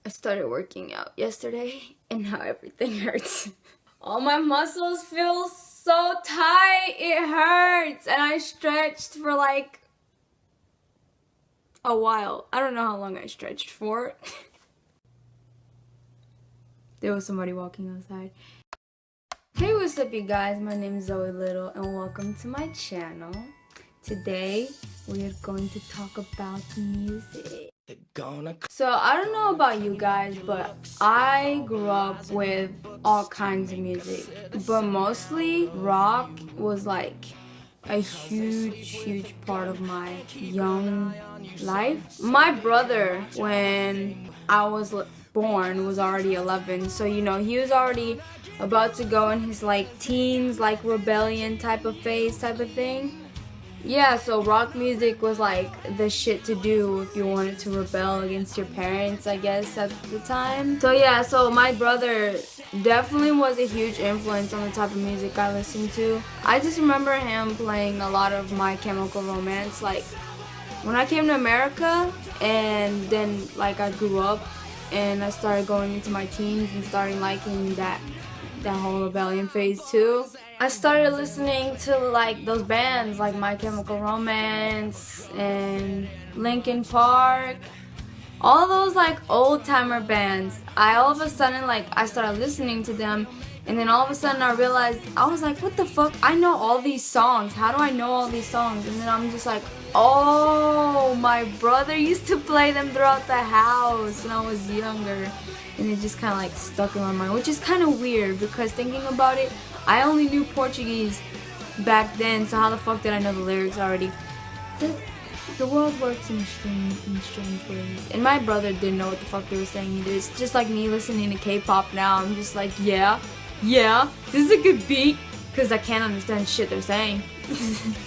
I started working out yesterday and now everything hurts. All my muscles feel so tight, it hurts. And I stretched for like a while. I don't know how long I stretched for. There was somebody walking outside. Hey, what's up you guys? My name is Zoe Little and welcome to my channel. Today we are going to talk about music. So I don't know about you guys, but I grew up with all kinds of music, but mostly rock was like a huge part of my young life. My brother, when I was born, was already 11, so you know he was already about to go in his like teens, like rebellion type of phase type of thing. Yeah, so rock music was like the shit to do if you wanted to rebel against your parents, I guess, at the time. So yeah, so my brother definitely was a huge influence on the type of music I listened to. I just remember him playing a lot of My Chemical Romance. Like, when I came to America and then like I grew up and I started going into my teens and starting liking that whole rebellion phase too, I started listening to like those bands like My Chemical Romance and Linkin Park, all those like old timer bands. All of a sudden like I started listening to them, and then all of a sudden I realized, I was like, what the fuck, I know all these songs, how do I know all these songs? And then I'm just like, oh, my brother used to play them throughout the house when I was younger. And it just kind of like stuck in my mind, which is kind of weird because thinking about it, I only knew Portuguese back then, so how the fuck did I know the lyrics already? The world works in strange ways. And my brother didn't know what the fuck they were saying either. It's just like me listening to K-pop now. I'm just like, yeah, this is a good beat, because I can't understand shit they're saying.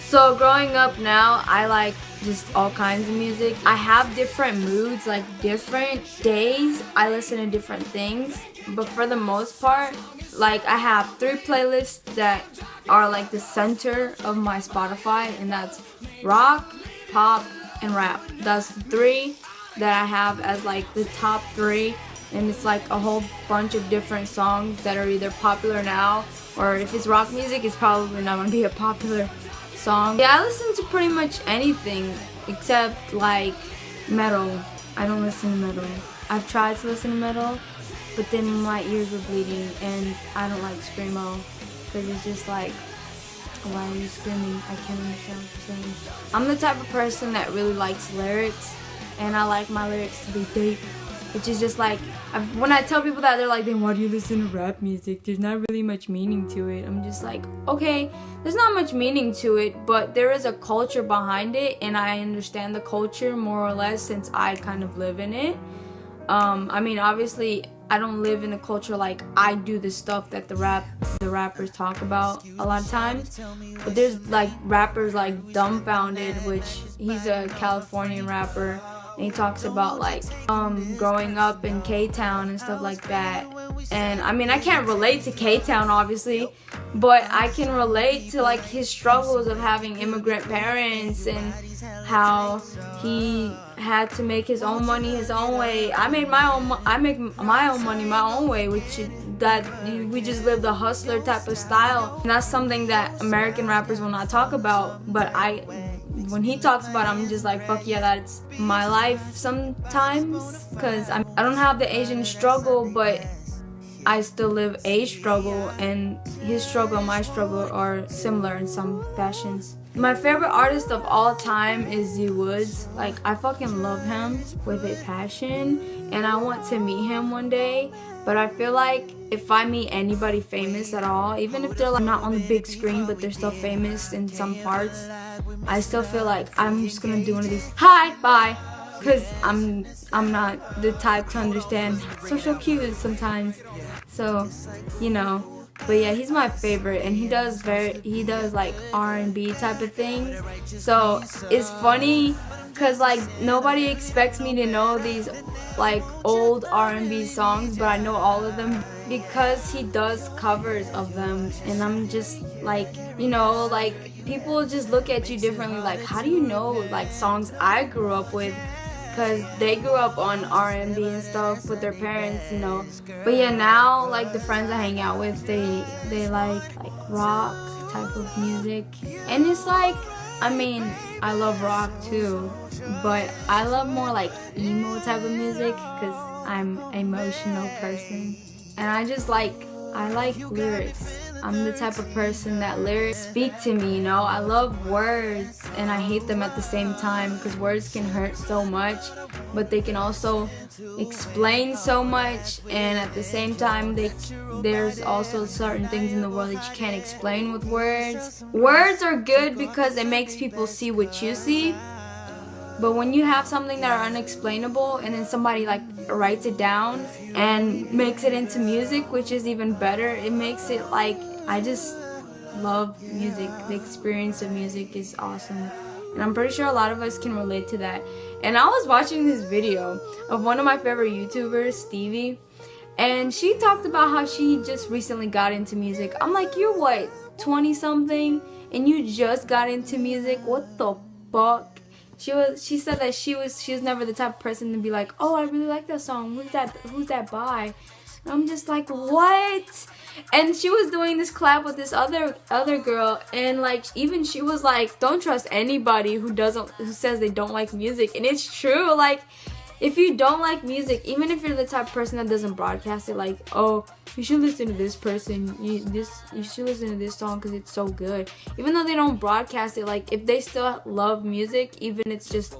So growing up now, I like just all kinds of music. I have different moods, like different days I listen to different things, but for the most part, like I have 3 playlists that are like the center of my Spotify, and that's rock, pop, and rap. That's the 3 that I have as like the top 3, and it's like a whole bunch of different songs that are either popular now, or if it's rock music, it's probably not gonna be a popular song. Yeah, I listen to pretty much anything except like metal. I don't listen to metal. I've tried to listen to metal, but then my ears were bleeding, and I don't like screamo because it's just like, why are you screaming? I can't understand what you're saying. I'm the type of person that really likes lyrics, and I like my lyrics to be deep, which is just like, when I tell people that, they're like, then why do you listen to rap music? There's not really much meaning to it. I'm just like, okay, there's not much meaning to it, but there is a culture behind it, and I understand the culture more or less since I kind of live in it. I mean, obviously, I don't live in the culture like I do the stuff that the rappers talk about a lot of times, but there's like rappers like Dumbfounded, which he's a Californian rapper, and he talks about like growing up in K-Town and stuff like that. And I mean, I can't relate to K-Town obviously, but I can relate to like his struggles of having immigrant parents and how he had to make his own money his own way. I make my own money my own way, which that we just live the hustler type of style. And that's something that American rappers will not talk about, but when he talks about it, I'm just like, fuck yeah, that's my life sometimes, because I don't have the Asian struggle, but I still live a struggle, and his struggle and my struggle are similar in some fashions. My favorite artist of all time is Z Woods. Like, I fucking love him with a passion, and I want to meet him one day. But I feel like if I meet anybody famous at all, even if they're like not on the big screen, but they're still famous in some parts, I still feel like I'm just gonna do one of these, hi, bye, because I'm not the type to understand social cues sometimes. So, you know. But yeah, he's my favorite, and he does like R&B type of things. So it's funny because like nobody expects me to know these like old R&B songs, but I know all of them because he does covers of them. And I'm just like, you know, like people just look at you differently, like, how do you know like songs I grew up with? because they grew up on R&B and stuff with their parents, you know. But yeah, now like the friends I hang out with, they like rock type of music, and it's like, I mean, I love rock too, but I love more like emo type of music because I'm an emotional person, and I like lyrics. I'm the type of person that lyrics speak to me, you know. I love words and I hate them at the same time because words can hurt so much, but they can also explain so much, and at the same time there's also certain things in the world that you can't explain with words. Words are good because it makes people see what you see, but when you have something that are unexplainable and then somebody like writes it down and makes it into music, which is even better, it makes it like, I just love music. The experience of music is awesome, and I'm pretty sure a lot of us can relate to that. And I was watching this video of one of my favorite YouTubers, Stevie, and she talked about how she just recently got into music. I'm like, you're what, 20 something and you just got into music? What the fuck? She said that she was never the type of person to be like, oh, I really like that song, who's that by? And I'm just like, what? And she was doing this collab with this other girl, and like even she was like, don't trust anybody who says they don't like music. And it's true. Like, if you don't like music, even if you're the type of person that doesn't broadcast it, like, oh, you should listen to this person, you should listen to this song because it's so good, even though they don't broadcast it, like if they still love music, even it's just,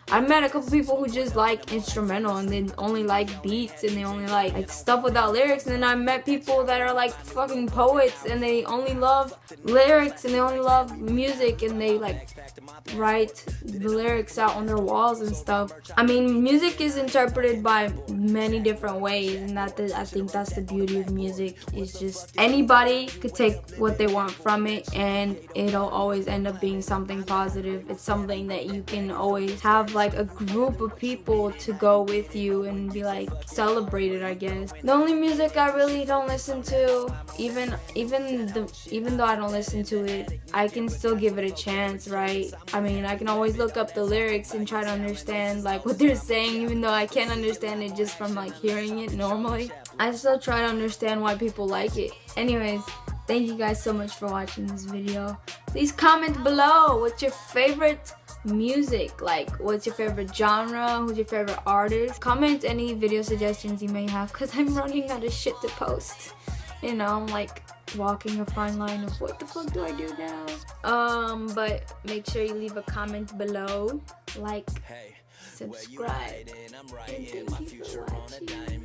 I met a couple people who just like instrumental and they only like beats and they only like stuff without lyrics, and then I met people that are like fucking poets and they only love lyrics and they only love music and they like write the lyrics out on their walls and stuff. I mean, music is interpreted by many different ways, and I think that's the beauty of music. Is just anybody could take what they want from it and it'll always end up being something positive. It's something that you can always have like a group of people to go with you and be like celebrated, I guess. The only music I really don't listen to, even though I don't listen to it, I can still give it a chance, right? I mean, I can always look up the lyrics and try to understand like what they're saying, even though I can't understand it just from like hearing it normally. I still try to understand why people like it. Anyways, thank you guys so much for watching this video. Please comment below what's your favorite music, like what's your favorite genre, who's your favorite artist. Comment any video suggestions you may have, because I'm running out of shit to post. You know, I'm like walking a fine line of what the fuck do I do now. But make sure you leave a comment below, like, subscribe, and thank you for watching.